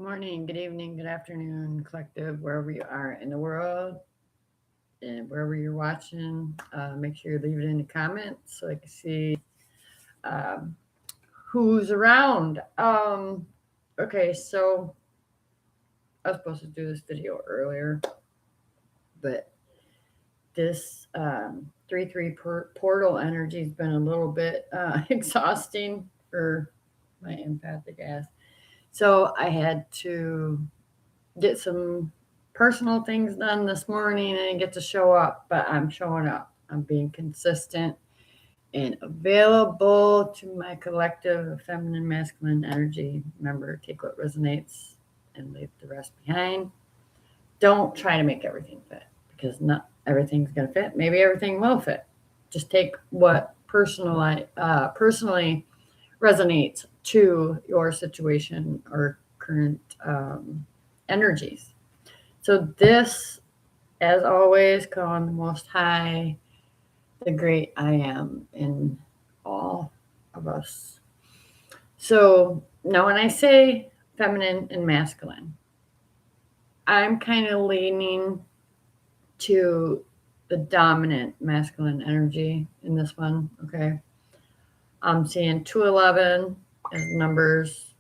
morning, good evening, good afternoon, collective, wherever you are in the world and wherever you're watching. Make sure you leave it in the comments so I can see um, who's around. Okay, so I was supposed to do this video earlier, but this 3-3 portal energy has been a little bit exhausting for my empathic ass. So I had to get some personal things done this morning. I didn't get to show up, but I'm showing up. I'm being consistent and available to my collective feminine masculine energy. Remember, take what resonates and leave the rest behind. Don't try to make everything fit because not everything's going to fit. Maybe everything will fit. Just take what personally resonates to your situation or current energies. So this, as always, calling the Most High, the great I am in all of us. So now when I say feminine and masculine, I'm kind of leaning to the dominant masculine energy in this one, okay? I'm seeing 211 as numbers,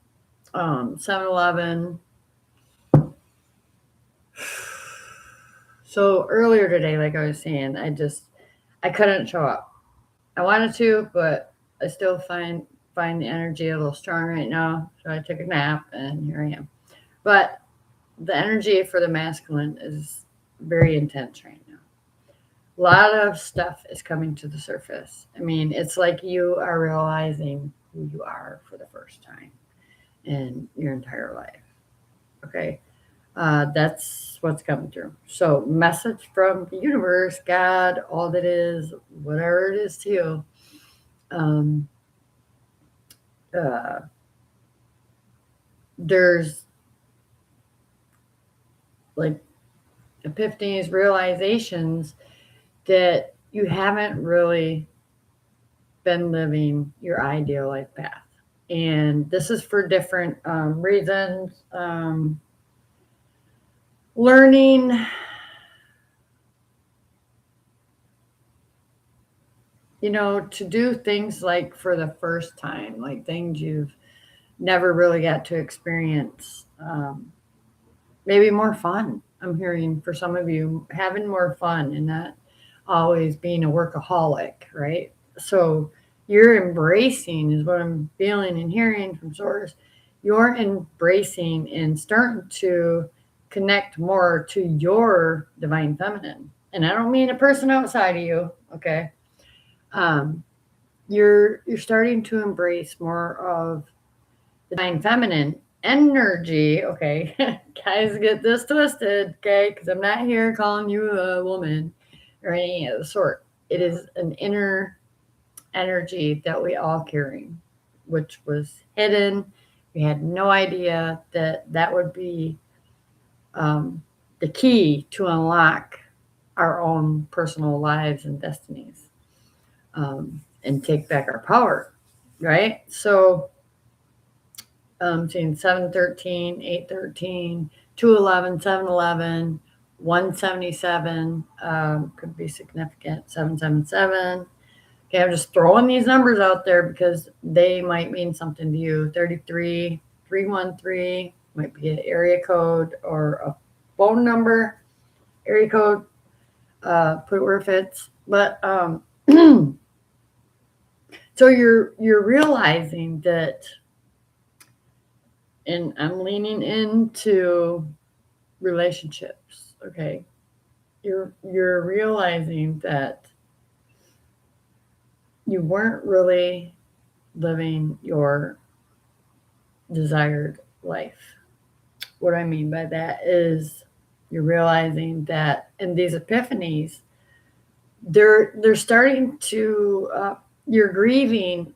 711. So earlier today, like I was saying, I couldn't show up. I wanted to, but I still find the energy a little strong right now. So I took a nap and here I am. But the energy for the masculine is very intense right now. A lot of stuff is coming to the surface. I mean, it's like you are realizing who you are for the first time in your entire life. Okay. That's what's coming through. So, message from the universe, God, all that is, whatever it is to you. Um, uh, there's like epiphanies, realizations that you haven't really been living your ideal life path. And this is for different reasons. Learning to do things like for the first time, like things you've never really got to experience. Maybe more fun. I'm hearing for some of you having more fun and not always being a workaholic, right? So you're embracing, is what I'm feeling and hearing from source. You're embracing and starting to connect more to your divine feminine. And I don't mean a person outside of you, okay? Um, you're starting to embrace more of the divine feminine energy. Okay, guys, get this twisted, okay? Because I'm not here calling you a woman or any of the sort. It is an inner energy that we all carry, which was hidden. We had no idea that that would be the key to unlock our own personal lives and destinies, and take back our power, right? So seeing 713, 813, 211, 711, 177 could be significant. 777. Okay, I'm just throwing these numbers out there because they might mean something to you. 33, 313 might be an area code or a phone number. Area code, put it where it fits. But so you're realizing that, and I'm leaning into relationships, okay? You're realizing that you weren't really living your desired life. What I mean by that is you're realizing that in these epiphanies, they're starting to you're grieving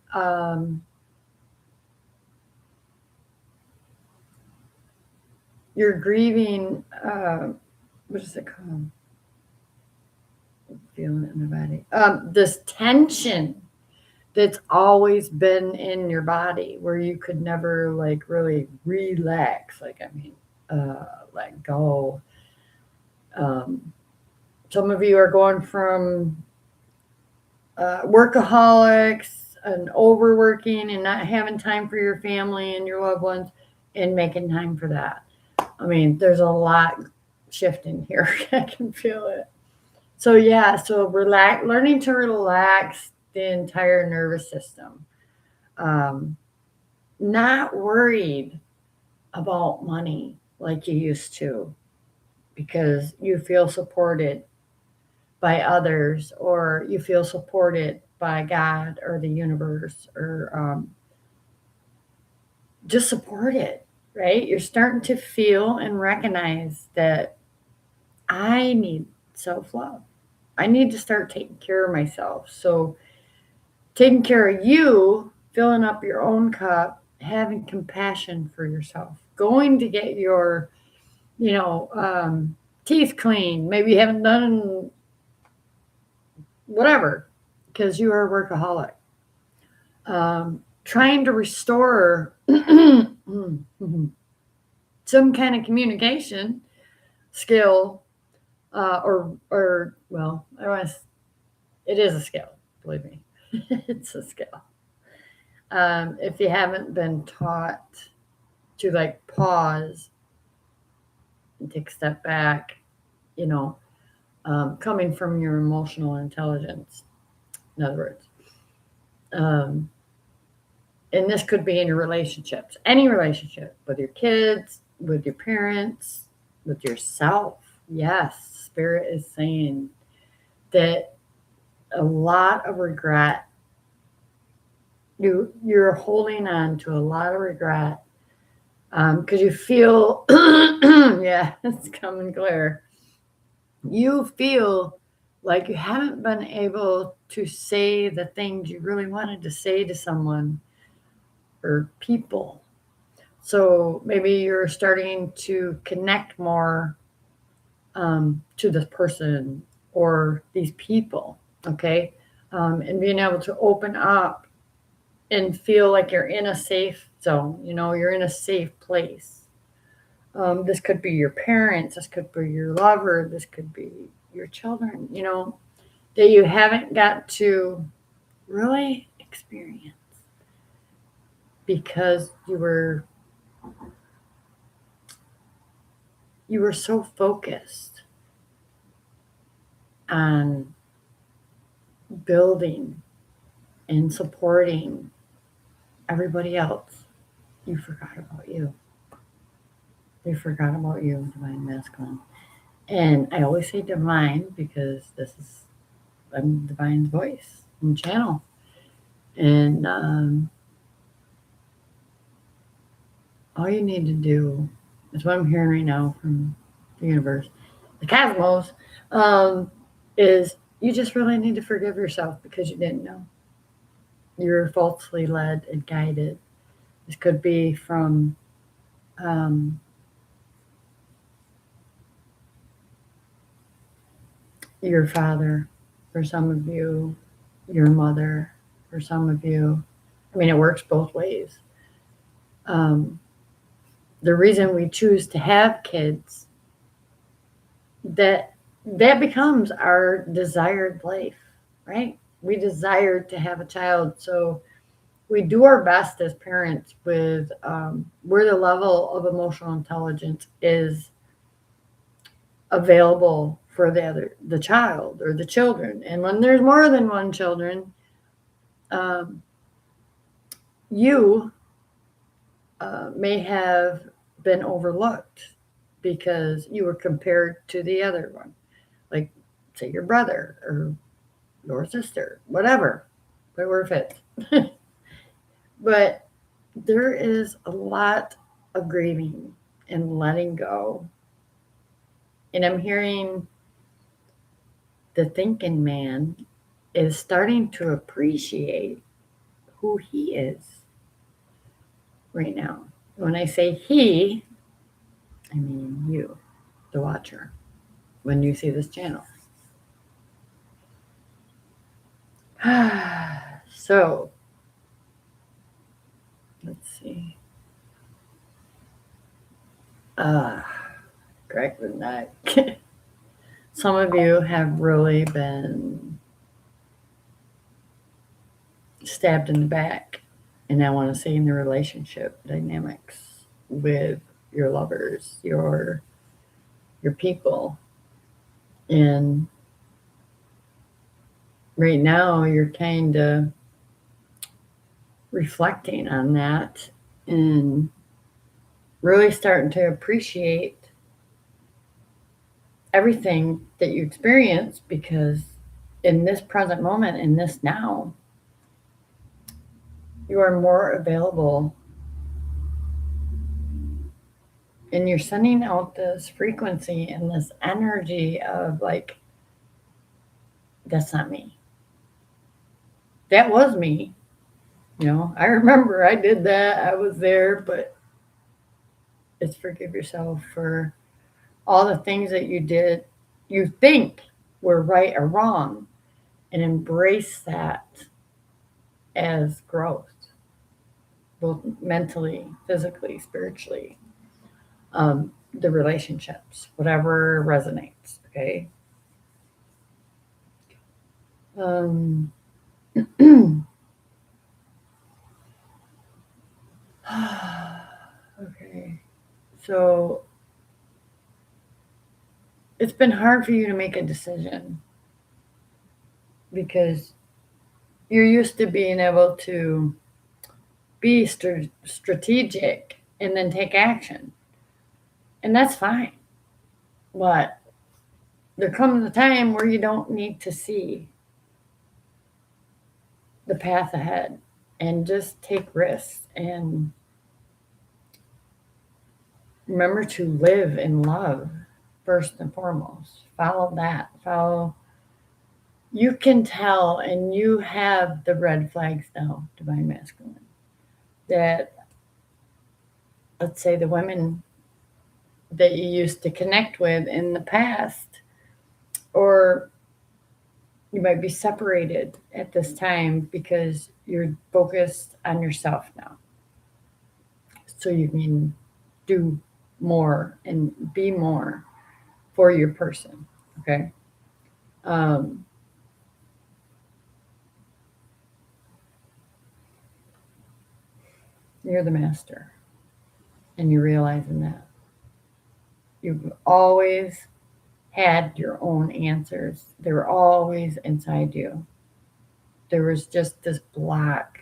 what is it called? Feeling it in the body. This tension that's always been in your body where you could never like really relax. Like, I mean, let go. Um, some of you are going from workaholics and overworking and not having time for your family and your loved ones and making time for that. I mean, there's a lot shifting here. I can feel it. So yeah, so learning to relax the entire nervous system. Um, Not worried about money like you used to because you feel supported by others or you feel supported by God or the universe or just supported, right? You're starting to feel and recognize that I need self love. I need to start taking care of myself. So, taking care of you, filling up your own cup, having compassion for yourself, going to get your, you know, teeth cleaned. Maybe you haven't done whatever because you are a workaholic. Trying to restore some kind of communication skill, or well, it is a skill. Believe me, it's a skill. If you haven't been taught to like pause and take a step back, you know, coming from your emotional intelligence, in other words. Um, and this could be in your relationships, any relationship with your kids, with your parents, with yourself. Yes, Spirit is saying that a lot of regret, you're holding on to a lot of regret because you feel, yeah, it's coming clear. You feel like you haven't been able to say the things you really wanted to say to someone or people. So maybe you're starting to connect more to this person or these people, okay? And being able to open up and feel like you're in a safe zone, you know, you're in a safe place. This could be your parents, this could be your lover, this could be your children, you know, that you haven't got to really experience because you were so focused on building and supporting everybody else. You forgot about you. You forgot about you, divine masculine. And I always say divine because I'm divine's voice and channel. And all you need to do is what I'm hearing right now from the universe, the cosmos, is you just really need to forgive yourself because you didn't know. You were falsely led and guided. This could be from um, your father, for some of you, your mother, for some of you. I mean, it works both ways. Um, the reason we choose to have kids, that becomes our desired life, right? We desire to have a child, so we do our best as parents with where the level of emotional intelligence is available for the child or the children. And when there's more than one children, um, you may have been overlooked because you were compared to the other one, like say your brother or your sister, whatever, where it fits. But there is a lot of grieving and letting go. And I'm hearing the thinking man is starting to appreciate who he is right now. When I say he, I mean you, the watcher, when you see this channel. So see. Correct with that. Some of you have really been stabbed in the back, and I want to say in the relationship dynamics with your lovers, your people. And right now you're kind of reflecting on that and really starting to appreciate everything that you experience, because in this present moment, in this now, you are more available, and you're sending out this frequency and this energy of like, that's not me. That was me. I remember I did that. I was there, but it's forgive yourself for all the things that you did, you think were right or wrong, and embrace that as growth, both mentally, physically, spiritually, the relationships, whatever resonates, okay? Okay, so it's been hard for you to make a decision because you're used to being able to be strategic and then take action. And that's fine. But there comes a time where you don't need to see the path ahead and just take risks and remember to live in love first and foremost. Follow that. You can tell, and you have the red flags now, divine masculine, that let's say the women that you used to connect with in the past, or you might be separated at this time because you're focused on yourself now. So you can do more and be more for your person. Okay. You're the master, and you're realizing that. You've always had your own answers. They were always inside you. There was just this block.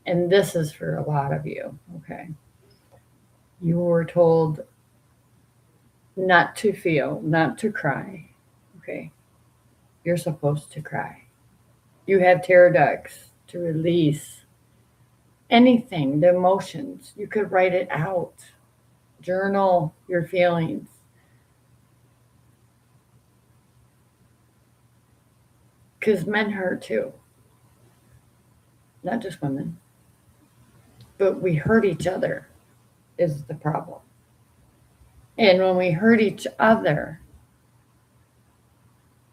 And this is for a lot of you, okay? You were told not to feel, not to cry, okay? You're supposed to cry. You have tear ducts to release anything, the emotions. You could write it out, journal your feelings. Because men hurt too, not just women. But we hurt each other is the problem. And when we hurt each other,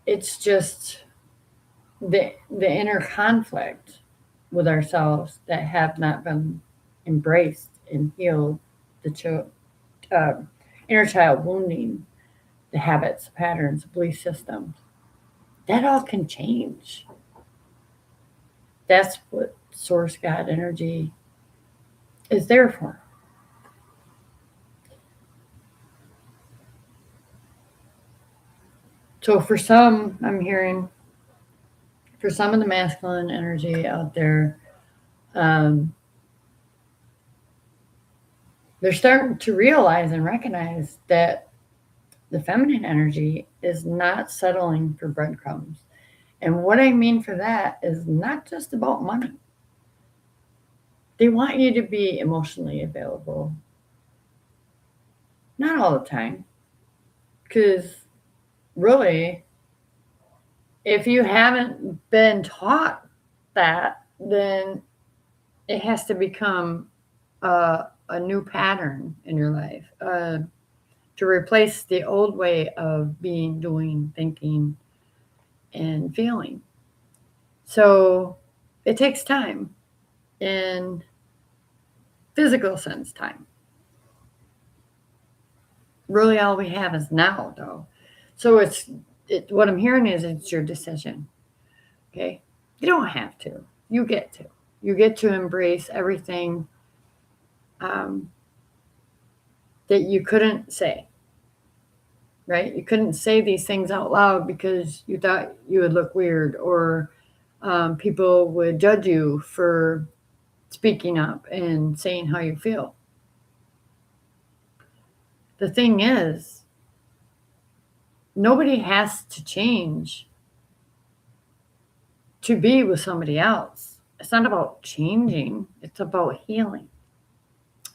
it's just the inner conflict with ourselves that have not been embraced and healed, the inner child wounding, the habits, patterns, belief systems. That all can change. That's what source God energy is there for. So for some, I'm hearing, for some of the masculine energy out there, they're starting to realize and recognize that the feminine energy is not settling for breadcrumbs. And what I mean for that is not just about money. They want you to be emotionally available. Not all the time. Because really, if you haven't been taught that, then it has to become a new pattern in your life to replace the old way of being, doing, thinking, and feeling. So it takes time. in physical sense time. Really all we have is now, though. So what I'm hearing is it's your decision. Okay? You don't have to. You get to. You get to embrace everything that you couldn't say. Right? You couldn't say these things out loud because you thought you would look weird, or people would judge you for speaking up and saying how you feel. The thing is, nobody has to change to be with somebody else. It's not about changing, it's about healing.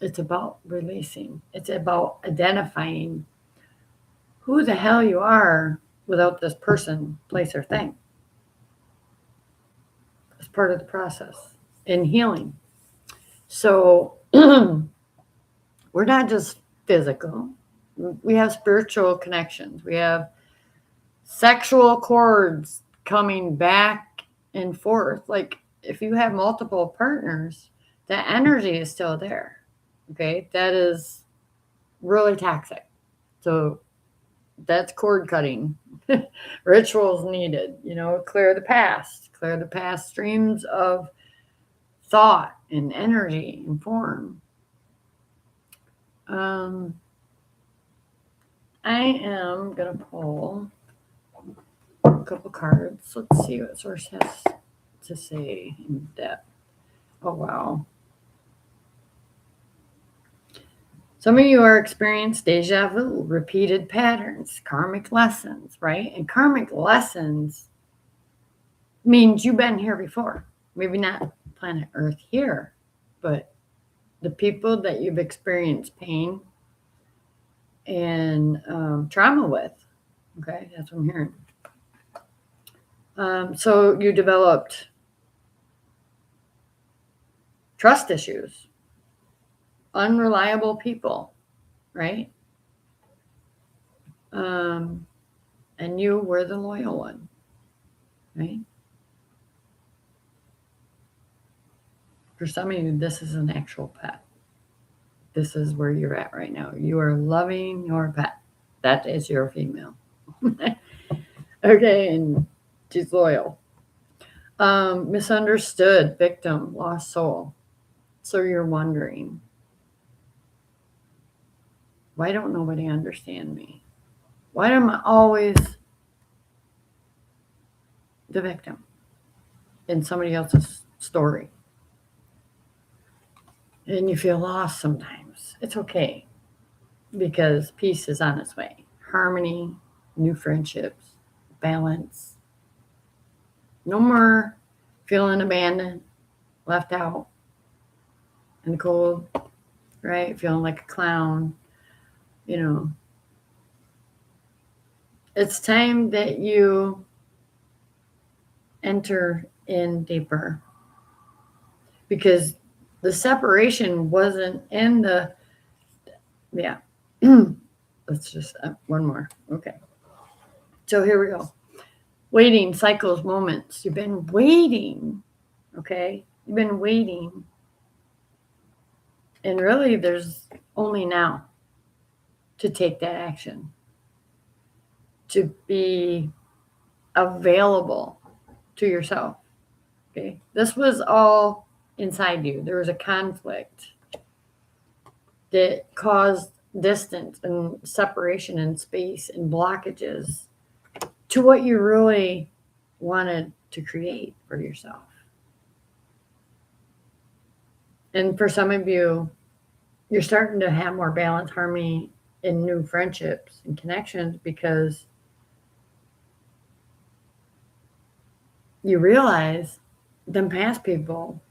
It's about releasing. It's about identifying who the hell you are without this person, place, or thing. It's part of the process in healing. So we're not just physical. We have spiritual connections. We have sexual cords coming back and forth. Like if you have multiple partners, the energy is still there. Okay, that is really toxic. So that's cord cutting. Rituals needed, clear the past streams of thought and energy and form. I am going to pull a couple cards. Let's see what Source has to say in depth. Oh, wow. Some of you are experiencing deja vu, repeated patterns, karmic lessons, right? And karmic lessons means you've been here before. Maybe not planet Earth here, but the people that you've experienced pain and trauma with. Okay, that's what I'm hearing. So you developed trust issues, unreliable people, right? And you were the loyal one, right? For some of you, this is an actual pet. This is where you're at right now. You are loving your pet. That is your female. Okay, and she's loyal. Misunderstood, victim, lost soul. So you're wondering, why don't nobody understand me? Why am I always the victim in somebody else's story? And you feel lost sometimes. It's okay, because peace is on its way. Harmony, new friendships, balance. No more feeling abandoned, left out in the cold, right? Feeling like a clown, It's time that you enter in deeper, because the separation wasn't in the, let's just, one more. Okay. So here we go. Waiting, cycles, moments. You've been waiting, okay? You've been waiting. And really, there's only now to take that action, to be available to yourself, okay? This was all inside you. There was a conflict that caused distance and separation and space and blockages to what you really wanted to create for yourself. And for some of you, you're starting to have more balance, harmony, and new friendships and connections, because you realize them past people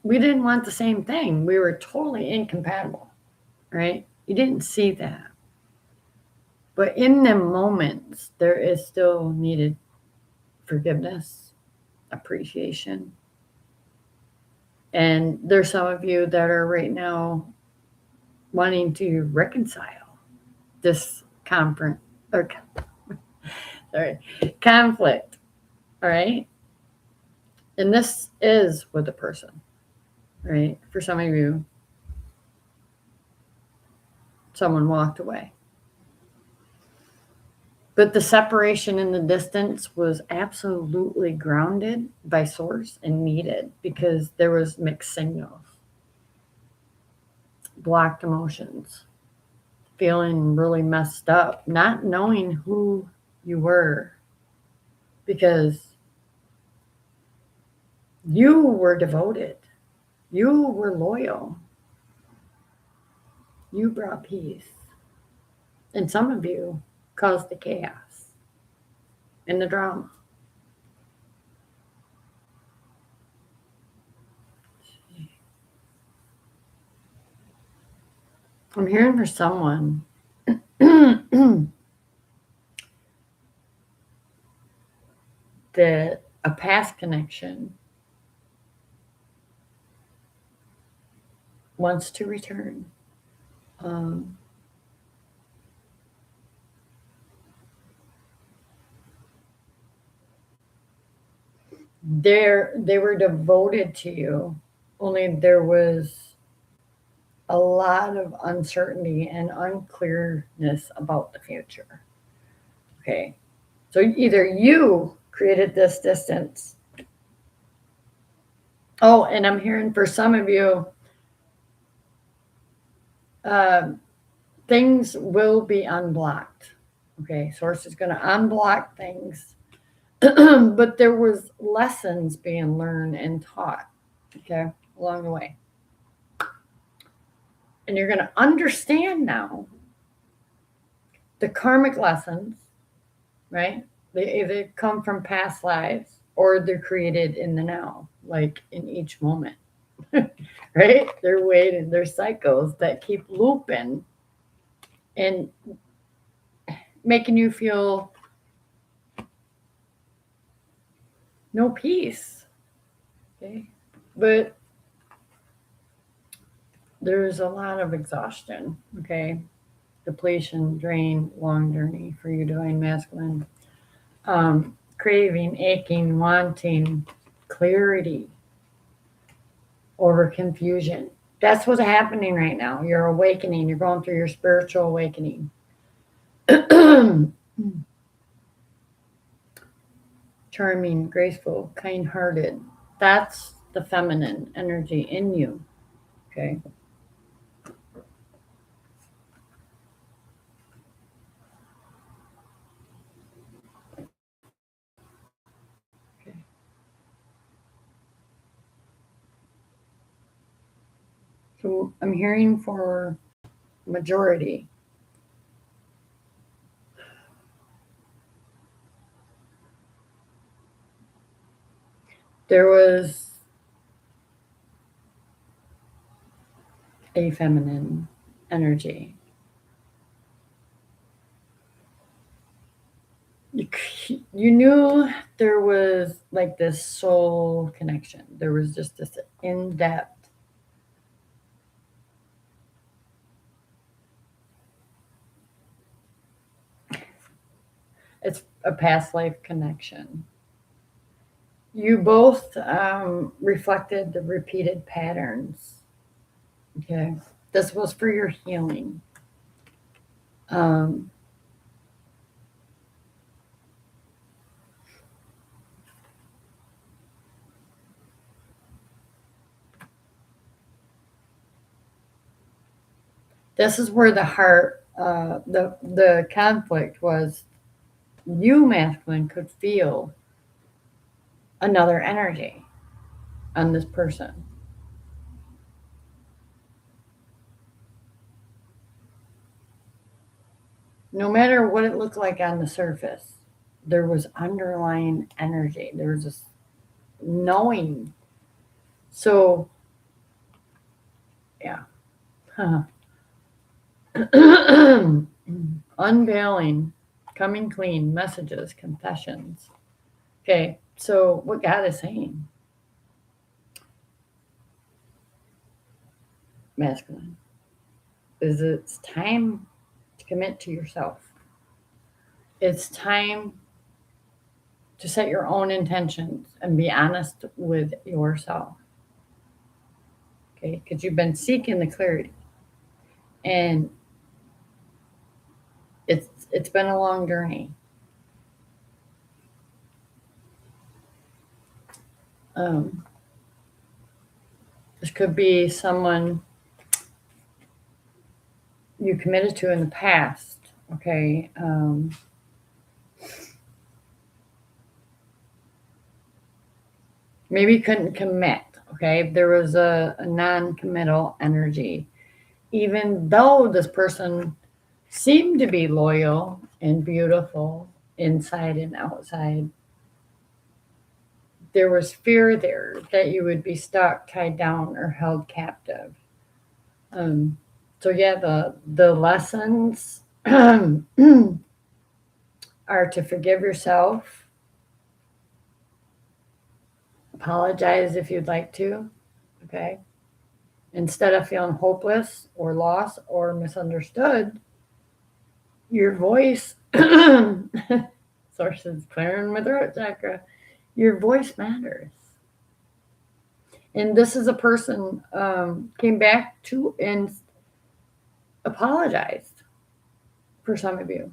we didn't want the same thing. We were totally incompatible, right? You didn't see that. But in the moments, there is still needed forgiveness, appreciation. And there's some of you that are right now wanting to reconcile this conflict. All right. And this is with a person, right? For some of you, someone walked away. But the separation in the distance was absolutely grounded by source and needed because there was mixed signals, blocked emotions, feeling really messed up, not knowing who you were because you were devoted, you were loyal, you brought peace. And some of you caused the chaos and the drama. I'm hearing for someone that a past connection wants to return. Um, they were devoted to you, only there was a lot of uncertainty and unclearness about the future. Okay. So either you created this distance. Oh, and I'm hearing for some of you, um, things will be unblocked. Okay. Source is going to unblock things. But there was lessons being learned and taught, okay, along the way. And you're going to understand now the karmic lessons, right? They either come from past lives or they're created in the now, like in each moment, right? They're waiting, they're cycles that keep looping and making you feel no peace, okay? But there's a lot of exhaustion, okay? Depletion, drain, long journey for you divine masculine. Craving, aching, wanting, clarity over confusion. That's what's happening right now. You're awakening. You're going through your spiritual awakening. Charming, graceful, kind hearted. That's the feminine energy in you. Okay. Okay. So I'm hearing for majority. There was a feminine energy. You knew there was like this soul connection. There was just this in depth. It's a past life connection. You both reflected the repeated patterns. Okay. This was for your healing. Um, this is where the heart, the conflict was. You masculine could feel another energy on this person. No matter what it looked like on the surface, there was underlying energy. There was this knowing. So, yeah. Huh. Unveiling, coming clean, messages, confessions. Okay, so what God is saying, masculine, is it's time to commit to yourself. It's time to set your own intentions and be honest with yourself. Okay, because you've been seeking the clarity, and it's been a long journey. Um, this could be someone you committed to in the past. Okay, maybe you couldn't commit. Okay, there was a non-committal energy, even though this person seemed to be loyal and beautiful inside and outside. There was fear there that you would be stuck, tied down, or held captive. Um, so yeah, the lessons are to forgive yourself, apologize if you'd like to, okay? Instead of feeling hopeless or lost or misunderstood, your voice, sources clearing my throat chakra, your voice matters. And this is a person came back to and apologized for some of you.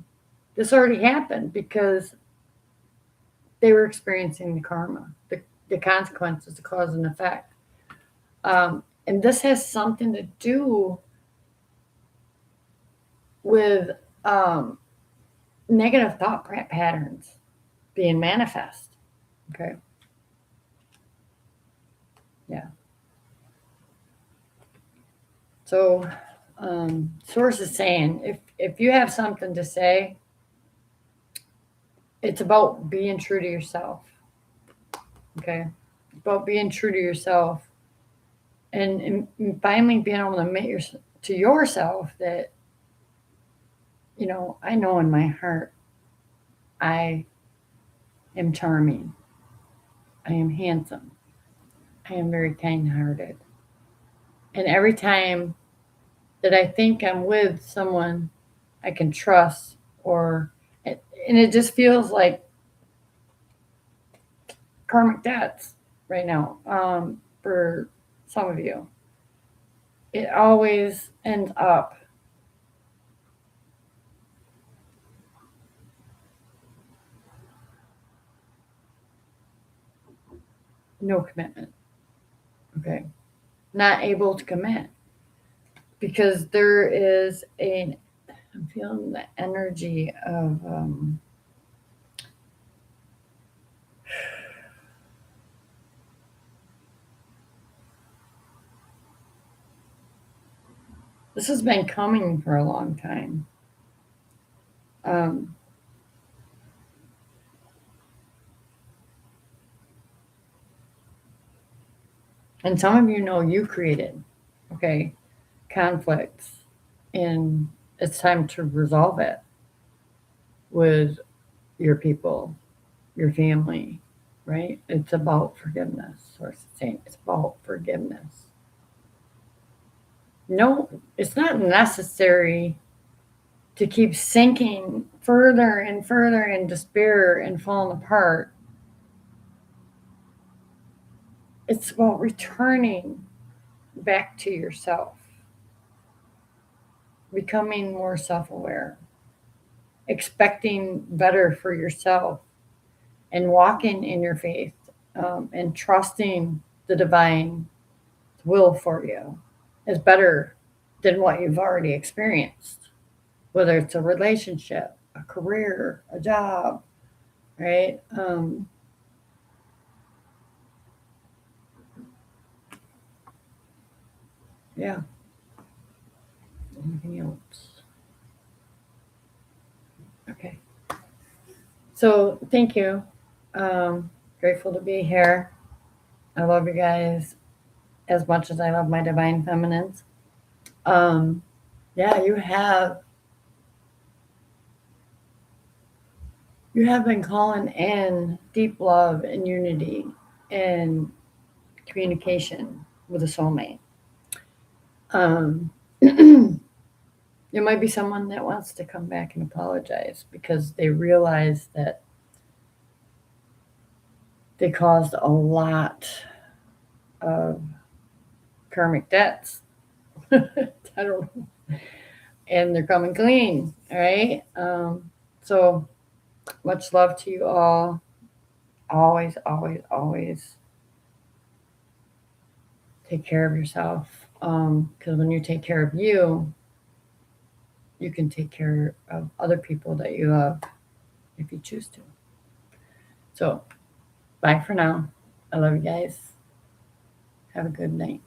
This already happened because they were experiencing the karma, the consequences, the cause and effect. And this has something to do with negative thought patterns being manifest. Okay. Yeah. So, source is saying if you have something to say, it's about being true to yourself. Okay. About being true to yourself and finally being able to admit to yourself that, I know in my heart I am charming. I am handsome. I am very kind hearted. And every time that I think I'm with someone I can trust, and it just feels like karmic debts right now for some of you. It always ends up no commitment. Okay. Not able to commit because there is I'm feeling the energy of this has been coming for a long time. Um, and some of you created, okay, conflicts, and it's time to resolve it with your people, your family, right? It's about forgiveness, or saying it's about forgiveness. No, it's not necessary to keep sinking further and further in despair and falling apart. It's about returning back to yourself, becoming more self aware, expecting better for yourself, and walking in your faith and trusting the divine will for you is better than what you've already experienced, whether it's a relationship, a career, a job, right? Yeah. Anything else? Okay. So thank you. Grateful to be here. I love you guys as much as I love my divine feminines. Um, yeah, you have been calling in deep love and unity and communication with a soulmate. Um, there might be someone that wants to come back and apologize because they realize that they caused a lot of karmic debts. I don't know. And they're coming clean. All right. So much love to you all. Always, always, always take care of yourself. Because when you take care of you, you can take care of other people that you love if you choose to. So, bye for now. I love you guys. Have a good night.